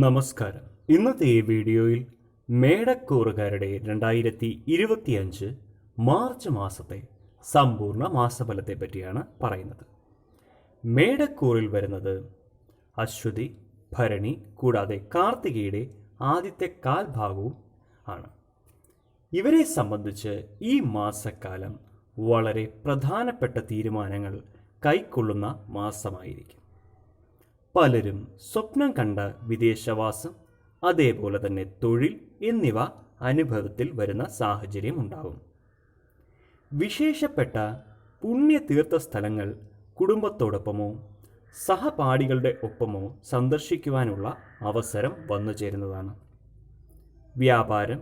നമസ്കാരം. ഇന്നത്തെ ഈ വീഡിയോയിൽ മേടക്കൂറുകാരുടെ 2025 മാർച്ച് മാസത്തെ സമ്പൂർണ്ണ മാസഫലത്തെ പറ്റിയാണ് പറയുന്നത്. മേടക്കൂറിൽ വരുന്നത് അശ്വതി, ഭരണി കൂടാതെ കാർത്തികയുടെ ആദ്യത്തെ കാൽഭാഗവും ആണ്. ഇവരെ സംബന്ധിച്ച് ഈ മാസക്കാലം വളരെ പ്രധാനപ്പെട്ട തീരുമാനങ്ങൾ കൈക്കൊള്ളുന്ന മാസമായിരിക്കും. പലരും സ്വപ്നം കണ്ട വിദേശവാസം, അതേപോലെ തന്നെ തൊഴിൽ എന്നിവ അനുഭവത്തിൽ വരുന്ന സാഹചര്യം ഉണ്ടാവും. വിശേഷപ്പെട്ട പുണ്യതീർത്ഥ സ്ഥലങ്ങൾ കുടുംബത്തോടൊപ്പമോ സഹപാഠികളുടെ ഒപ്പമോ സന്ദർശിക്കുവാനുള്ള അവസരം വന്നു ചേരുന്നതാണ്. വ്യാപാരം,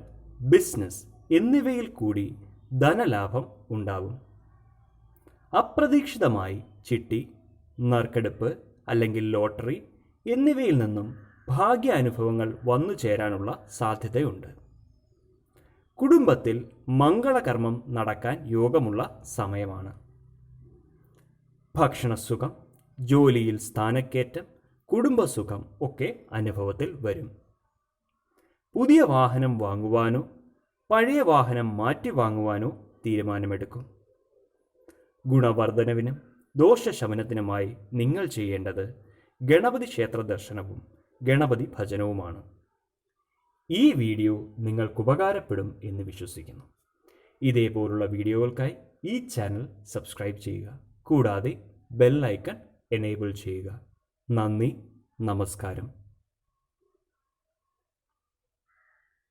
ബിസിനസ് എന്നിവയിൽ കൂടി ധനലാഭം ഉണ്ടാവും. അപ്രതീക്ഷിതമായി ചിട്ടി, നറുക്കെടുപ്പ് അല്ലെങ്കിൽ ലോട്ടറി എന്നിവയിൽ നിന്നും ഭാഗ്യാനുഭവങ്ങൾ വന്നു ചേരാനുള്ള സാധ്യതയുണ്ട്. കുടുംബത്തിൽ മംഗളകർമ്മം നടക്കാൻ യോഗമുള്ള സമയമാണ്. ഭക്ഷണസുഖം, ജോലിയിൽ സ്ഥാനക്കയറ്റം, കുടുംബസുഖം ഒക്കെ അനുഭവത്തിൽ വരും. പുതിയ വാഹനം വാങ്ങുവാനോ പഴയ വാഹനം മാറ്റി വാങ്ങുവാനോ തീരുമാനമെടുക്കും. ഗുണവർദ്ധനവിനും ദോഷശമനത്തിനുമായി നിങ്ങൾ ചെയ്യേണ്ടത് ഗണപതി ക്ഷേത്ര ദർശനവും ഗണപതി ഭജനവുമാണ്. ഈ വീഡിയോ നിങ്ങൾക്ക് ഉപകാരപ്പെടും എന്ന് വിശ്വസിക്കുന്നു. ഇതേപോലുള്ള വീഡിയോകൾക്കായി ഈ ചാനൽ സബ്സ്ക്രൈബ് ചെയ്യുക, കൂടാതെ ബെൽ ഐക്കൺ എനേബിൾ ചെയ്യുക. നന്ദി, നമസ്കാരം.